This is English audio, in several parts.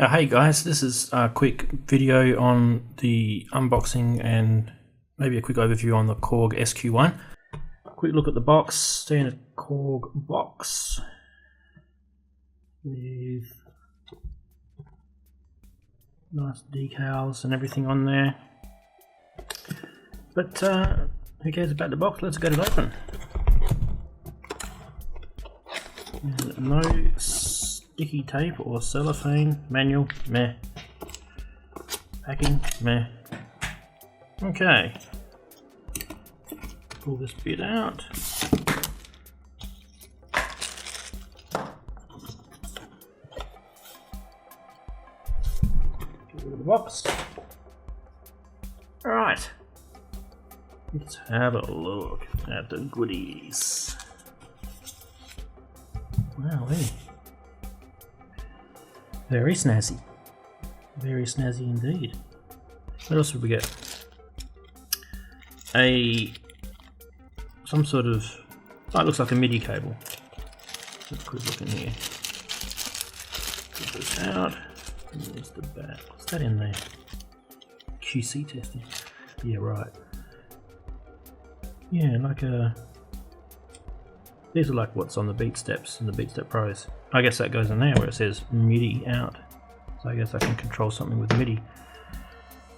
Hey guys, this is a quick video on the unboxing and maybe a quick overview on the Korg SQ1. Quick look at the box, standard Korg box with nice decals and everything on there. But who cares about the box? Let's get it open. And no sticky tape or cellophane. Manual, meh. Packing, meh. Okay. Pull this bit out. Get rid of the box. Alright. Let's have a look at the goodies. Wowee. Very snazzy. Very snazzy indeed. What else did we get? Some sort of, oh, it looks like a MIDI cable. Let's quick look in here. Put this out. There's the back. What's that in there? QC testing. Yeah, right. Yeah, like a. These are like what's on the BeatSteps and the BeatStep Pros. I guess that goes in there where it says MIDI out. So I guess I can control something with MIDI.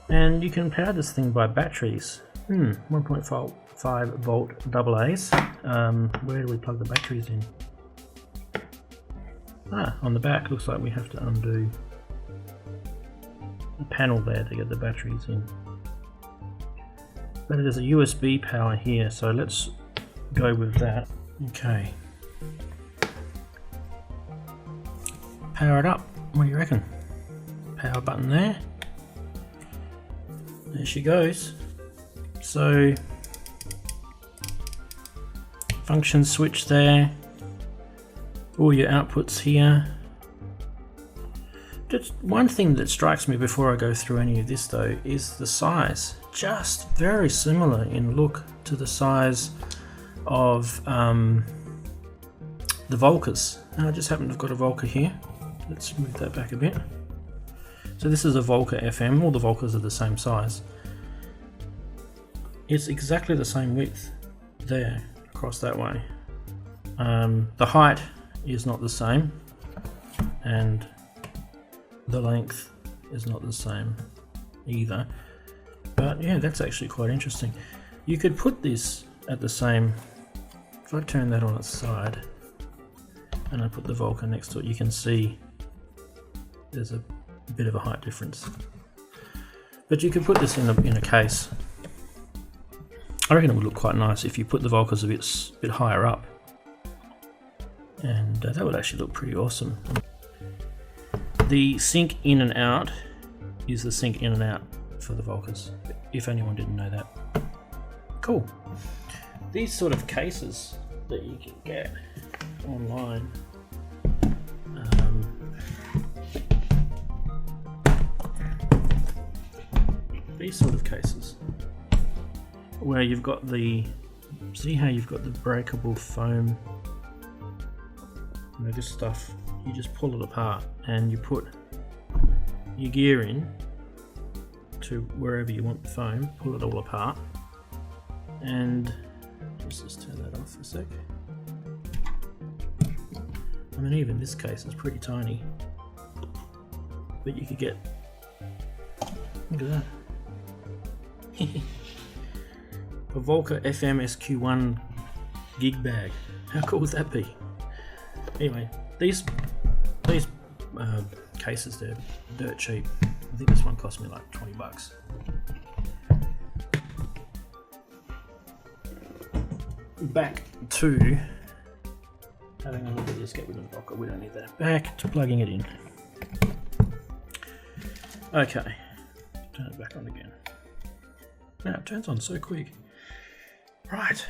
And you can power this thing by batteries. 1.5 volt AA's. Where do we plug the batteries in? On the back looks like we have to undo the panel there to get the batteries in. But there's a USB power here, so let's go with that. Okay. Power it up. What do you reckon? Power button there. There she goes. So, function switch there. All your outputs here. Just one thing that strikes me before I go through any of this though is the size. Just very similar in look to the size of the Volcas. I just happen to have got a Volca here. Let's move that back a bit. So this is a Volca FM. All the Volcas are the same size. It's exactly the same width there across that way. The height is not the same, and the length is not the same either. But yeah, that's actually quite interesting. You could put this at the same. If I turn that on its side and I put the Volca next to it, you can see there's a bit of a height difference. But you could put this in a case. I reckon it would look quite nice if you put the Volcas a bit higher up, and that would actually look pretty awesome. The sync in and out is the sync in and out for the Volcas, if anyone didn't know that. Cool. These sort of cases that you can get online, these sort of cases where you've got see how you've got the breakable foam, this stuff, you just pull it apart and you put your gear in to wherever you want the foam, pull it all apart, and let's just turn that off for a sec. I mean, even this case is pretty tiny, but you could get, look at that. A Volca FM SQ1 gig bag. How cool would that be? Anyway, these cases, they're dirt cheap. I think this one cost me like 20 bucks. Back to having a look at this. Get rid of the Volca, we don't need that. Back to plugging it in. Okay, turn it back on again. Now it turns on so quick. Right.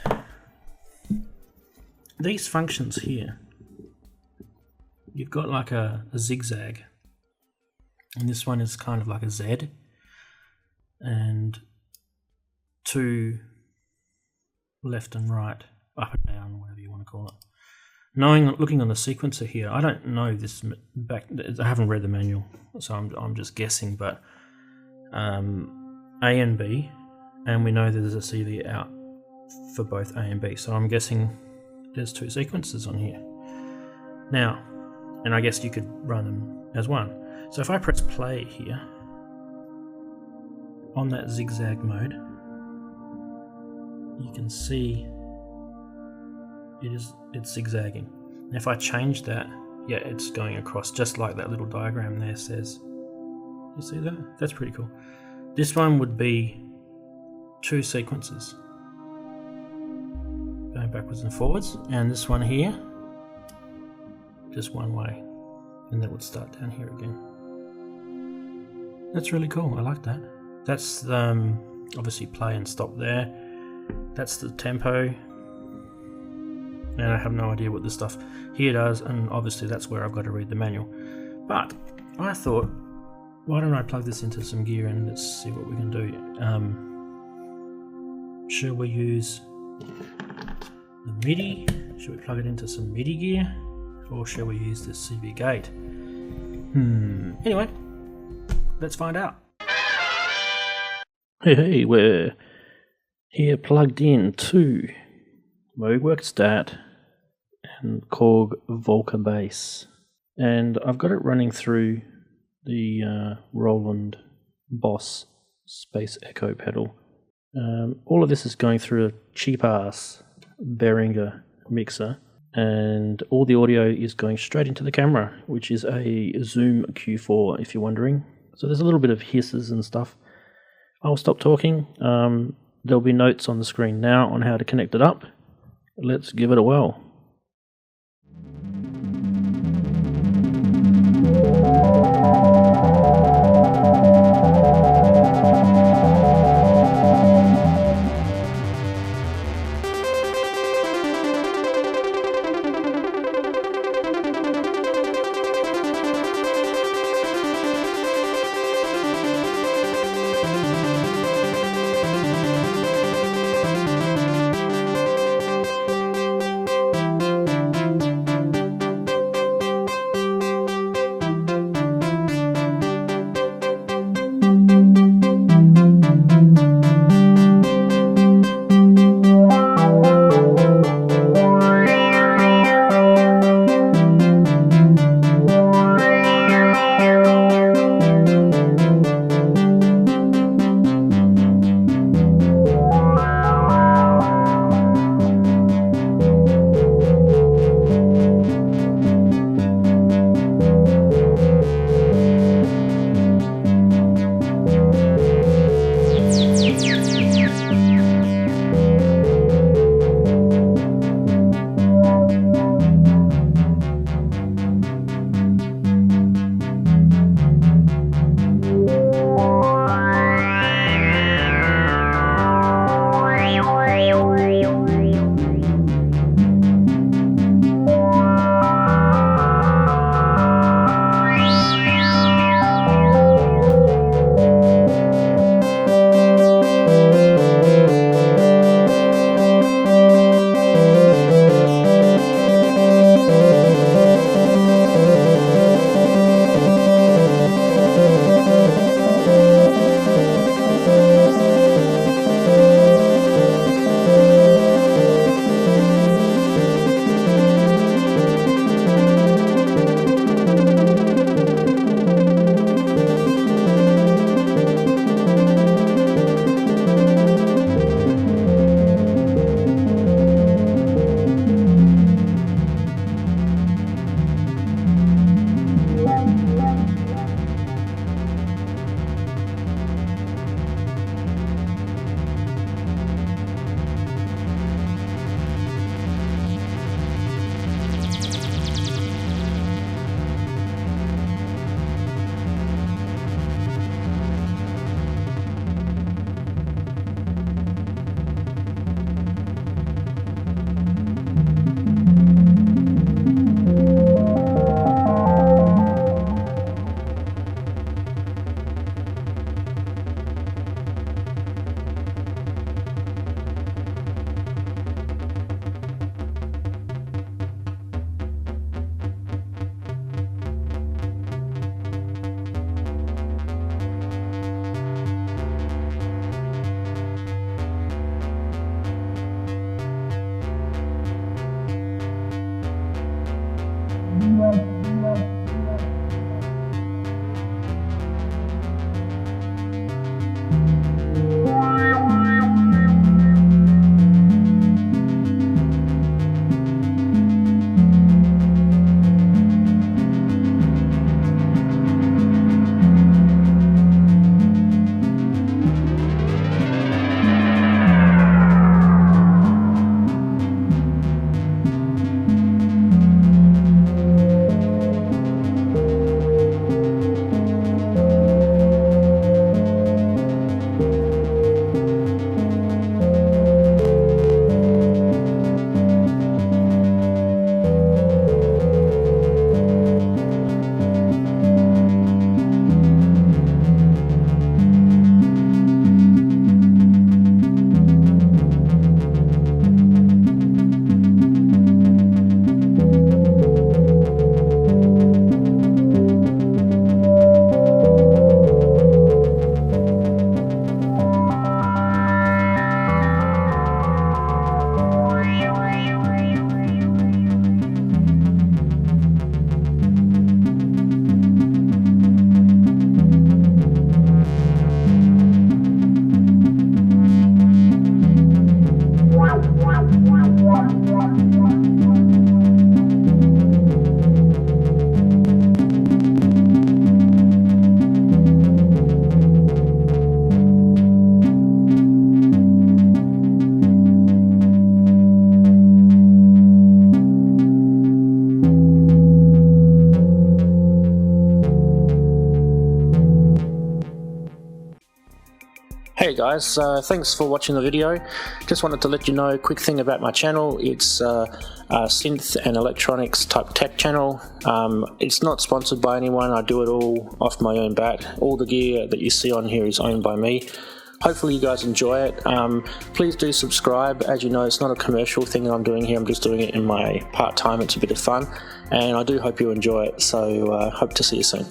These functions here, you've got like a zigzag, and this one is kind of like a Z, and two left and right, up and down, whatever you want to call it. looking on the sequencer here, I don't know this back. I haven't read the manual, so I'm just guessing. But A and B, and we know that there's a CV out for both A and B. So I'm guessing there's 2 sequences on here. Now, and I guess you could run them as one. So if I press play here on that zigzag mode, you can see it's zigzagging. And if I change that, yeah, it's going across just like that little diagram there says. You see that? That's pretty cool. This one would be 2 sequences going backwards and forwards, and this one here just one way, and that would start down here again. That's really cool. I like that. That's obviously play and stop there. That's the tempo, and I have no idea what this stuff here does, and obviously that's where I've got to read the manual. But I thought, why don't I plug this into some gear and let's see what we can do. Should we use the MIDI? Should we plug it into some MIDI gear, or shall we use this CV gate? Anyway, let's find out. Hey, we're here plugged in to Moogworks Stat and Korg Volca Bass, and I've got it running through the Roland Boss Space Echo pedal. All of this is going through a cheap ass Behringer mixer, and all the audio is going straight into the camera, which is a Zoom Q4 if you're wondering. So there's a little bit of hisses and stuff. I'll stop talking. There'll be notes on the screen now on how to connect it up. Let's give it a whirl. yeah guys, thanks for watching the video. Just wanted to let you know a quick thing about my channel. It's a synth and electronics type tech channel. It's not sponsored by anyone. I do it all off my own bat. All the gear that you see on here is owned by me. Hopefully you guys enjoy it. Please do subscribe. As you know, it's not a commercial thing that I'm doing here. I'm just doing it in my part-time. It's a bit of fun, and I do hope you enjoy it. So hope to see you soon.